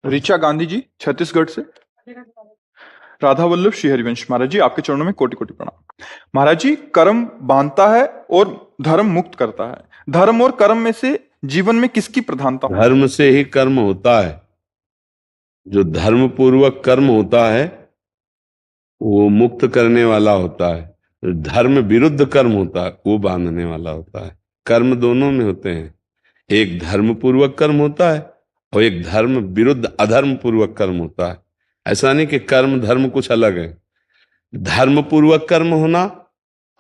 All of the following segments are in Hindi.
ऋचा गांधी जी छत्तीसगढ़ से। राधा वल्लभ श्री हरिवंश महाराज जी, आपके चरणों में कोटि कोटि प्रणाम। महाराज जी, कर्म बांधता है और धर्म मुक्त करता है। धर्म और कर्म में से जीवन में किसकी प्रधानता होती है? धर्म से ही कर्म होता है। जो धर्म पूर्वक कर्म होता है वो मुक्त करने वाला होता है। जो धर्म विरुद्ध कर्म होता है वो बांधने वाला होता है। कर्म दोनों में होते हैं। एक धर्म पूर्वक कर्म होता है और एक धर्म विरुद्ध अधर्म पूर्वक कर्म होता है। ऐसा नहीं कि कर्म धर्म कुछ अलग है। धर्म पूर्वक कर्म होना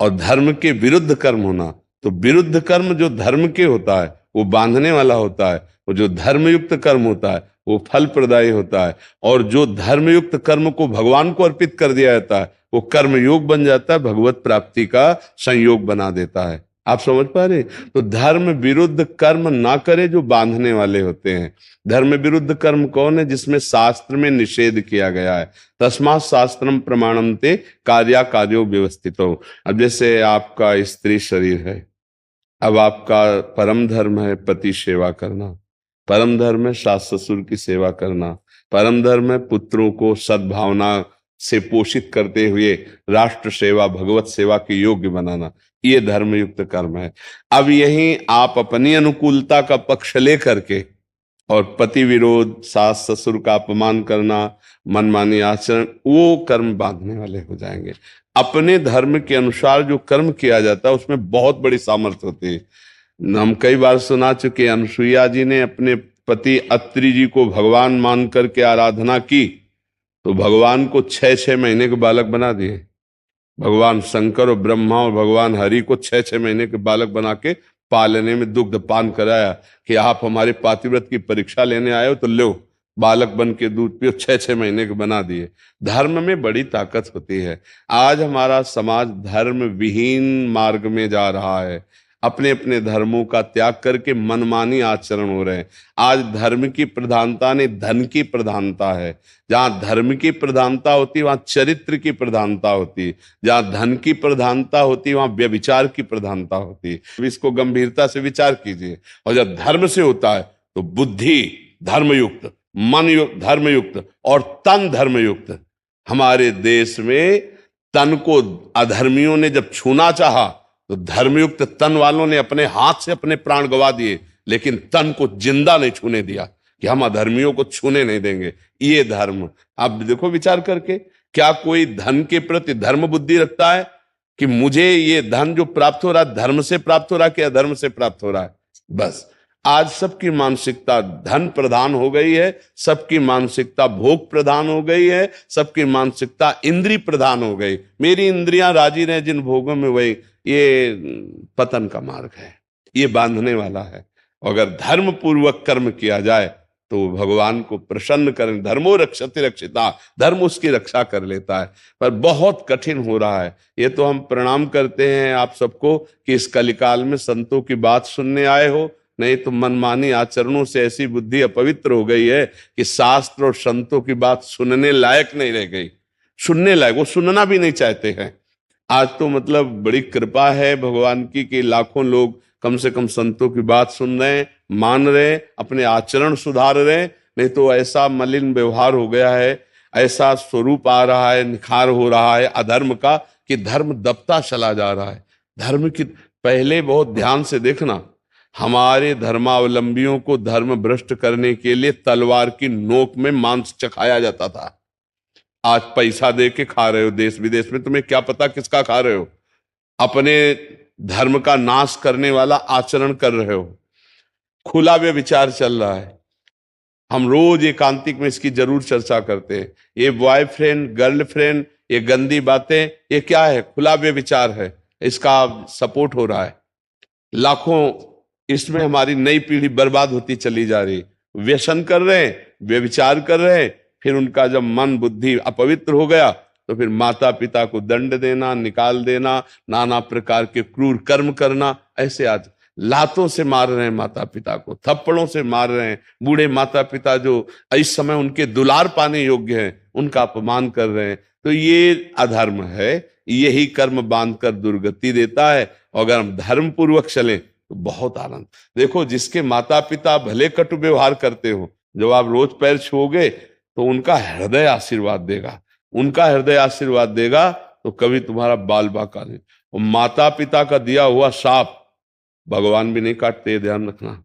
और धर्म के विरुद्ध कर्म होना, तो विरुद्ध कर्म जो धर्म के होता है वो बांधने वाला होता है, और जो धर्मयुक्त कर्म होता है वो फल प्रदायी होता है। और जो धर्मयुक्त कर्म को भगवान को अर्पित कर दिया जाता है वो कर्म योग बन जाता है, भगवत प्राप्ति का संयोग बना देता है। आप समझ पा रहे? तो धर्म विरुद्ध कर्म ना करे जो बांधने वाले होते हैं। धर्म विरुद्ध कर्म कौन है? जिसमें शास्त्र में निषेध किया गया है। तस्मात् शास्त्रम प्रमाणम ते कार्या कार्यो व्यवस्थितो। अब जैसे आपका स्त्री शरीर है, अब आपका परम धर्म है पति सेवा करना, परम धर्म है सास ससुर की सेवा करना, परम धर्म है पुत्रों को सद्भावना से पोषित करते हुए राष्ट्र सेवा भगवत सेवा के योग्य बनाना। ये धर्मयुक्त कर्म है। अब यही आप अपनी अनुकूलता का पक्ष ले करके और पति विरोध, सास ससुर का अपमान करना, मनमानी आचरण, वो कर्म बांधने वाले हो जाएंगे। अपने धर्म के अनुसार जो कर्म किया जाता है उसमें बहुत बड़ी सामर्थ्य होती है। हम कई बार सुना चुके, अनुसुईया जी ने अपने पति अत्रि जी को भगवान मान करके आराधना की तो भगवान को 6-6 महीने के बालक बना दिए। भगवान शंकर और ब्रह्मा और भगवान हरि को 6-6 महीने के बालक बना के पालने में दुग्ध पान कराया कि आप हमारे पातिव्रत की परीक्षा लेने आए हो तो लो बालक बन के दूध पियो। 6-6 महीने के बना दिए। धर्म में बड़ी ताकत होती है। आज हमारा समाज धर्म विहीन मार्ग में जा रहा है। अपने अपने धर्मों का त्याग करके मनमानी आचरण हो रहे हैं। आज धर्म की प्रधानता ने धन की प्रधानता है। जहां धर्म की प्रधानता होती है वहां चरित्र की प्रधानता होती है। जहां धन की प्रधानता होती है वहां व्यभिचार की प्रधानता होती है। इसको गंभीरता से विचार कीजिए। और जब धर्म से होता है तो बुद्धि धर्मयुक्त, मन युक्त धर्मयुक्त और तन धर्मयुक्त। हमारे देश में तन को अधर्मियों ने जब छूना चाहा तो धर्मयुक्त तन वालों ने अपने हाथ से अपने प्राण गवा दिए, लेकिन तन को जिंदा नहीं छूने दिया कि हम अधर्मियों को छूने नहीं देंगे। ये धर्म। आप देखो विचार करके, क्या कोई धन के प्रति धर्म बुद्धि रखता है कि मुझे ये धन जो प्राप्त हो रहा है धर्म से प्राप्त हो रहा है कि अधर्म से प्राप्त हो रहा है? बस आज सबकी मानसिकता धन प्रधान हो गई है, सबकी मानसिकता भोग प्रधान हो गई है, सबकी मानसिकता इंद्रिय प्रधान हो गई। मेरी इंद्रियां राजी रहे जिन भोगों में, वही ये पतन का मार्ग है, ये बांधने वाला है। अगर धर्म पूर्वक कर्म किया जाए तो भगवान को प्रसन्न करें। धर्मो रक्षति रक्षिता, धर्म उसकी रक्षा कर लेता है। पर बहुत कठिन हो रहा है। ये तो हम प्रणाम करते हैं आप सबको कि इस कलिकाल में संतों की बात सुनने आए हो, नहीं तो मनमानी आचरणों से ऐसी बुद्धि अपवित्र हो गई है कि शास्त्र और संतों की बात सुनने लायक नहीं रह गई। सुनने लायक वो सुनना भी नहीं चाहते हैं। आज तो मतलब बड़ी कृपा है भगवान की कि लाखों लोग कम से कम संतों की बात सुन रहे हैं, मान रहे हैं, अपने आचरण सुधार रहे हैं। नहीं तो ऐसा मलिन व्यवहार हो गया है, ऐसा स्वरूप आ रहा है, निखार हो रहा है अधर्म का कि धर्म दबता चला जा रहा है। धर्म की पहले बहुत ध्यान से देखना, हमारे धर्मावलंबियों को धर्म भ्रष्ट करने के लिए तलवार की नोक में मांस चखाया जाता था। आज पैसा दे के खा रहे हो देश विदेश में, तुम्हें क्या पता किसका खा रहे हो। अपने धर्म का नाश करने वाला आचरण कर रहे हो। खुला व्यभिचार चल रहा है। हम रोज एकांतिक में इसकी जरूर चर्चा करते हैं। ये बॉयफ्रेंड गर्लफ्रेंड, ये गंदी बातें, ये क्या है? खुला व्यभिचार है। इसका सपोर्ट हो रहा है। लाखों इसमें हमारी नई पीढ़ी बर्बाद होती चली जा रही। व्यसन कर रहे हैं, व्यभिचार कर रहे हैं, फिर उनका जब मन बुद्धि अपवित्र हो गया तो फिर माता पिता को दंड देना, निकाल देना, नाना प्रकार के क्रूर कर्म करना। ऐसे आज लातों से मार रहे हैं माता पिता को, थप्पड़ों से मार रहे हैं। बूढ़े माता पिता जो इस समय उनके दुलार पाने योग्य हैं उनका अपमान कर रहे हैं। तो ये अधर्म है। यही कर्म बांधकर दुर्गति देता है। और अगर हम धर्म पूर्वक चलें तो बहुत आनंद। देखो, जिसके माता पिता भले कटु व्यवहार करते हो, जब आप रोज पैर छुओगे तो उनका हृदय आशीर्वाद देगा, उनका हृदय आशीर्वाद देगा तो कभी तुम्हारा बाल बाका नहीं। और माता पिता का दिया हुआ शाप भगवान भी नहीं काटते, ये ध्यान रखना।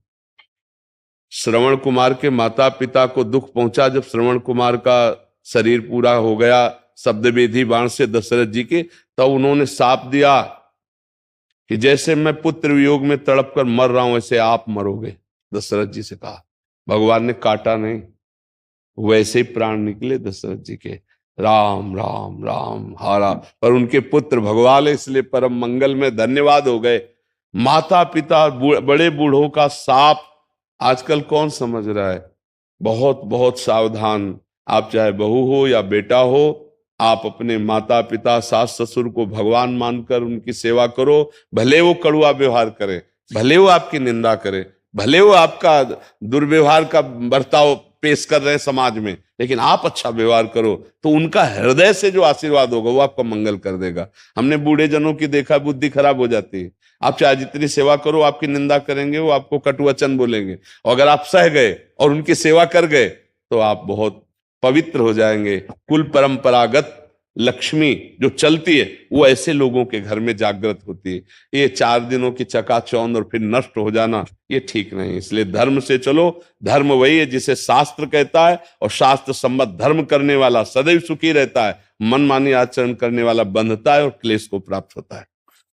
श्रवण कुमार के माता पिता को दुख पहुंचा जब श्रवण कुमार का शरीर पूरा हो गया शब्द वेदी बाण से दशरथ जी के, तब उन्होंने शाप दिया कि जैसे मैं पुत्र वियोग में तड़प कर मर रहा हूं वैसे आप मरोगे। दशरथ जी से कहा, भगवान ने काटा नहीं, वैसे ही प्राण निकले दशरथ जी के। राम राम राम हारा, पर उनके पुत्र भगवान इसलिए परम मंगल में धन्यवाद हो गए। माता पिता बड़े बूढ़ों का शाप आजकल कौन समझ रहा है? बहुत बहुत सावधान। आप चाहे बहू हो या बेटा हो, आप अपने माता पिता सास ससुर को भगवान मानकर उनकी सेवा करो। भले वो कड़वा व्यवहार करे, भले वो आपकी निंदा करे, भले वो आपका दुर्व्यवहार का बर्ताव पेश कर रहे हैं समाज में, लेकिन आप अच्छा व्यवहार करो तो उनका हृदय से जो आशीर्वाद होगा वो आपका मंगल कर देगा। हमने बूढ़े जनों की देखा, बुद्धि खराब हो जाती है। आप चाहे जितनी सेवा करो, आपकी निंदा करेंगे, वो आपको कटु वचन बोलेंगे, और अगर आप सह गए और उनकी सेवा कर गए तो आप बहुत पवित्र हो जाएंगे। कुल परंपरागत लक्ष्मी जो चलती है वो ऐसे लोगों के घर में जागृत होती है। ये 4 दिनों की चकाचौंध और फिर नष्ट हो जाना ये ठीक नहीं। इसलिए धर्म से चलो। धर्म वही है जिसे शास्त्र कहता है, और शास्त्र सम्मत धर्म करने वाला सदैव सुखी रहता है। मनमानी आचरण करने वाला बंधता है और क्लेश को प्राप्त होता है।